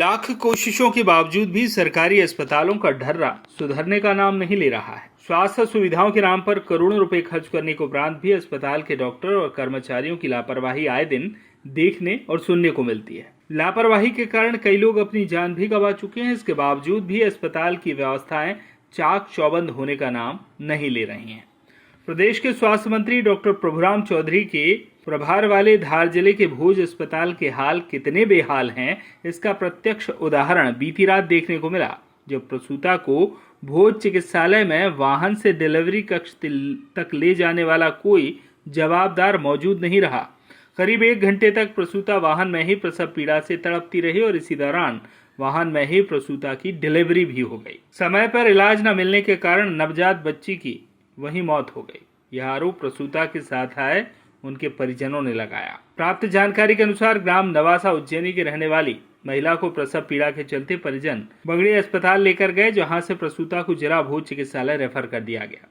लाख कोशिशों के बावजूद भी सरकारी अस्पतालों का ढर्रा सुधरने का नाम नहीं ले रहा है। स्वास्थ्य सुविधाओं के नाम पर करोड़ों रुपए खर्च करने के उपरांत भी अस्पताल के डॉक्टर और कर्मचारियों की लापरवाही आए दिन देखने और सुनने को मिलती है। लापरवाही के कारण कई लोग अपनी जान भी गंवा चुके हैं। इसके बावजूद भी अस्पताल की व्यवस्थाएं चाक चौबंद होने का नाम नहीं ले रही हैं। प्रदेश के स्वास्थ्य मंत्री डॉक्टर प्रभुराम चौधरी के प्रभार वाले धार जिले के भोज अस्पताल के हाल कितने बेहाल हैं, इसका प्रत्यक्ष उदाहरण बीती रात देखने को मिला, जब प्रसूता को भोज चिकित्सालय में वाहन से डिलीवरी कक्ष तक ले जाने वाला कोई जवाबदार मौजूद नहीं रहा। करीब 1 घंटे तक प्रसूता वाहन में ही प्रसव पीड़ा से तड़पती रही और इसी दौरान वाहन में ही प्रसूता की डिलीवरी भी हो गई। समय पर इलाज न मिलने के कारण नवजात बच्ची की वहीं मौत हो गई। यह आरोप प्रसूता के साथ आए उनके परिजनों ने लगाया। प्राप्त जानकारी के अनुसार ग्राम नवासा उज्जैनी की रहने वाली महिला को प्रसव पीड़ा के चलते परिजन बगड़ी अस्पताल लेकर गए, जहां से प्रसूता को जिला भोज चिकित्सालय रेफर कर दिया गया।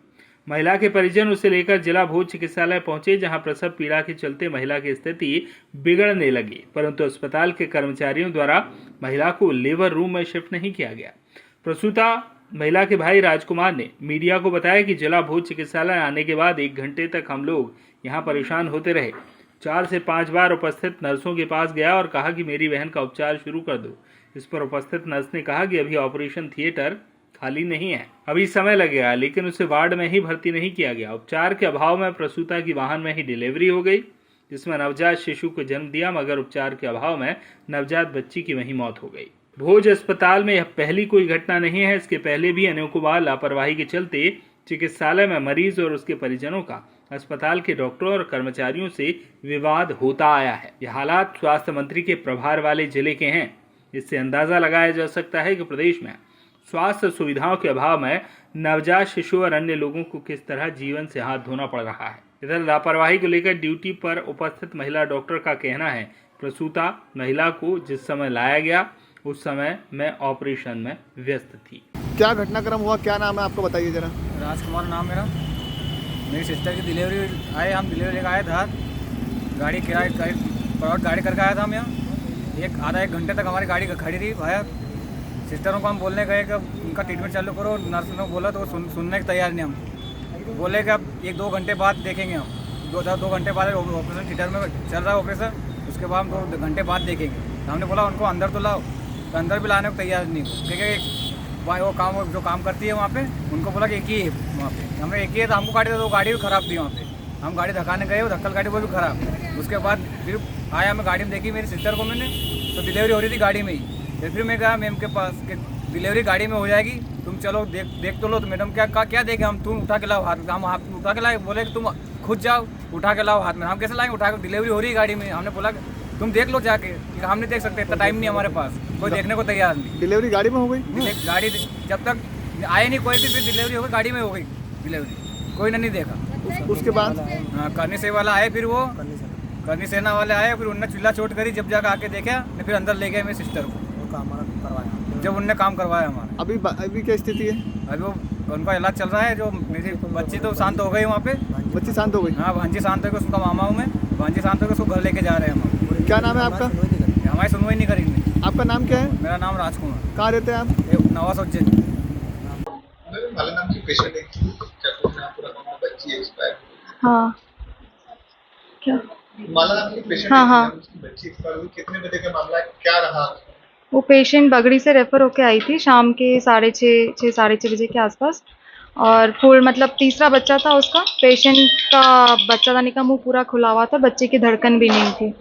महिला के परिजन उसे लेकर जिला भोज चिकित्सालय पहुंचे, जहां प्रसव पीड़ा के चलते महिला की स्थिति बिगड़ने लगी, परंतु अस्पताल के कर्मचारियों द्वारा महिला को लेबर रूम में शिफ्ट नहीं किया गया। प्रसूता महिला के भाई राजकुमार ने मीडिया को बताया कि जिला भोज चिकित्सालय आने के बाद 1 घंटे तक हम लोग यहाँ परेशान होते रहे। 4 से 5 बार उपस्थित नर्सों के पास गया और कहा कि मेरी बहन का उपचार शुरू कर दो। इस पर उपस्थित नर्स ने कहा कि अभी ऑपरेशन थिएटर खाली नहीं है, अभी समय लगेगा, लेकिन उसे वार्ड में ही भर्ती नहीं किया गया। उपचार के अभाव में प्रसूता की वाहन में ही डिलीवरी हो गई, जिसमें नवजात शिशु को जन्म दिया, मगर उपचार के अभाव में नवजात बच्ची की वहीं मौत हो गई। भोज अस्पताल में यह पहली कोई घटना नहीं है। इसके पहले भी अनेकों बार लापरवाही के चलते चिकित्सालय में मरीज और उसके परिजनों का अस्पताल के डॉक्टरों और कर्मचारियों से विवाद होता आया है। यह हालात स्वास्थ्य मंत्री के प्रभार वाले जिले के हैं। इससे अंदाजा लगाया जा सकता है कि प्रदेश में स्वास्थ्य सुविधाओं के अभाव में नवजात शिशु और अन्य लोगों को किस तरह जीवन से हाथ धोना पड़ रहा है। इधर लापरवाही को लेकर ड्यूटी पर उपस्थित महिला डॉक्टर का कहना है, प्रसूता महिला को जिस समय लाया गया उस समय मैं ऑपरेशन में व्यस्त थी। क्या घटनाक्रम हुआ, क्या नाम है आपको बताइए जरा। राजकुमार नाम मेरा। मेरी सिस्टर की डिलीवरी आए, हम डिलीवरी लेकर आए धार। गाड़ी किराए प्राइवेट गाड़ी करके आया था हम यहाँ। आधा एक घंटे तक हमारी गाड़ी खड़ी रही भाया। सिस्टरों को हम बोलने गए कि उनका ट्रीटमेंट चालू करो, नर्स ने बोला तो वो सुनने के तैयार नहीं। हम बोले कि अब 1-2 घंटे बाद देखेंगे। हम 2 घंटे बाद ऑपरेशन थिएटर में चल रहा है ऑपरेशन, उसके बाद हम 2 घंटे बाद देखेंगे। हमने बोला उनको अंदर तो लाओ, तो अंदर भी लाने को तैयार नहीं, क्योंकि वो जो काम करती है वहाँ पे, उनको बोला कि एक ही है वहाँ पे। हमने एक ही है तो हमको गाड़ी, तो गाड़ी भी ख़राब थी वहाँ पे। हम गाड़ी धक्काने गए, वो धक्कल गाड़ी वो भी ख़राब। उसके बाद फिर आया, मैं गाड़ी में देखी मेरी सिस्टर को मैंने, तो डिलीवरी हो रही थी गाड़ी में ही। फिर मैं गया मैम के पास कि डिलीवरी गाड़ी में हो जाएगी, तुम चलो देख तो लो। तो मैडम क्या देखें हम, तुम उठा के लाओ हाथ में। हम हाथ उठा के लाए, बोले कि तुम खुद जाओ उठा के लाओ हाथ में। हम कैसे लाएंगे उठा के, डिलीवरी हो रही है गाड़ी में। हमने बोला तुम देख लो जाके, हम नहीं देख सकते, इतना टाइम नहीं हमारे पास, कोई देखने को तैयार नहीं। डिलीवरी गाड़ी में हो गई? गाड़ी जब तक आए नहीं कोई भी, फिर डिलीवरी हो गई, गाड़ी में हो गई डिलीवरी, कोई ने नहीं देखा। उसके बाद हाँ, करनी से वाला आए, फिर वो करनी सेना वाले आए, फिर उनने चिल्ला चोट करी। जब जाकर आके देखा, फिर अंदर ले गए मेरी सिस्टर को, काम करवाया। जब उनने काम करवाया हमारा। अभी क्या स्थिति है? अभी वो उनका इलाज चल रहा है। जो मेरी बच्ची तो शांत हो गई वहाँ पे। बच्ची शांत हो गई? हाँ, भांजी शांत हो गई, उसका मामा हूँ मैं। भांजी शांत हो गई, उसको घर लेके जा रहे हैं हम। क्या नाम है आपका? हमारी सुनवाई नहीं करेंगे। आपका नाम क्या है? मेरा नाम राजकुमार। कहाँ रहते हैं आप? नवासा उज्जैन। माला नाम की पेशेंट है, क्या पूरा नाम बच्ची एक्सपायर? हाँ, क्या माला नाम की पेशेंट हाँ, है, हाँ। उसकी बच्ची एक्सपायर हुई, कितने बजे का मामला है, क्या रहा? वो पेशेंट बगड़ी से रेफर होके आई थी शाम के 6:30 साढ़े 6 बजे के आसपास, और फुल मतलब तीसरा बच्चा था उसका। पेशेंट का बच्चादानी का मुंह पूरा खुला हुआ था, बच्चे की धड़कन भी नहीं थी।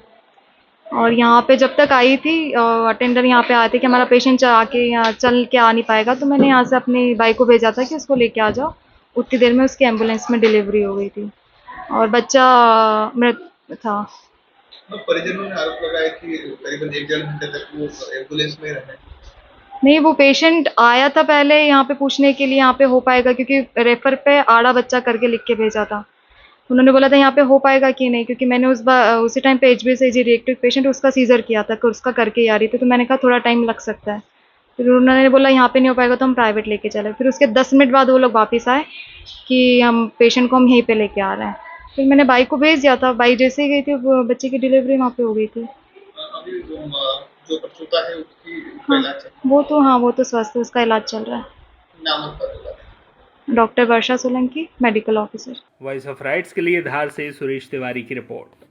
और यहाँ पे जब तक आई थी अटेंडर यहाँ पे आए थे कि हमारा पेशेंट आके यहाँ चल के आ नहीं पाएगा, तो मैंने यहाँ से अपनी बाइक को भेजा था कि उसको लेके आ जाओ। उतनी देर में उसकी एम्बुलेंस में डिलीवरी हो गई थी और बच्चा मृत था। परिजनों ने आरोप लगाया कि करीबन 1-1.5 घंटे तक वो एम्बुलेंस में रहे। नहीं, वो पेशेंट आया था पहले यहाँ पे पूछने के लिए यहाँ पे हो पाएगा, क्योंकि रेफर पे आड़ा बच्चा करके लिख के भेजा था। उन्होंने बोला था यहाँ पे हो पाएगा कि नहीं, क्योंकि मैंने उसी टाइम पे HbA रिएक्टिव पेशेंट उसका सीजर किया था, उसका करके ही आ रही थी, तो मैंने कहा थोड़ा टाइम लग सकता है। फिर उन्होंने बोला यहाँ पे नहीं हो पाएगा तो हम प्राइवेट लेके चले। फिर उसके 10 मिनट बाद वो लोग वापस आए कि हम पेशेंट को हम यहीं पे लेके आ रहे हैं। फिर मैंने बाइक को भेज दिया था। बाइक जैसे ही गई थी, बच्चे की डिलीवरी वहाँ पे हो गई थी। अभी जो प्रसूता है उसकी उसका हाँ इलाज है, वो तो स्वस्थ है, उसका इलाज चल रहा है। नाम उसका बता दें। Doctor Varsha Solanki, medical officer. Voice of rights के लिए धार से सुरेश तिवारी की रिपोर्ट।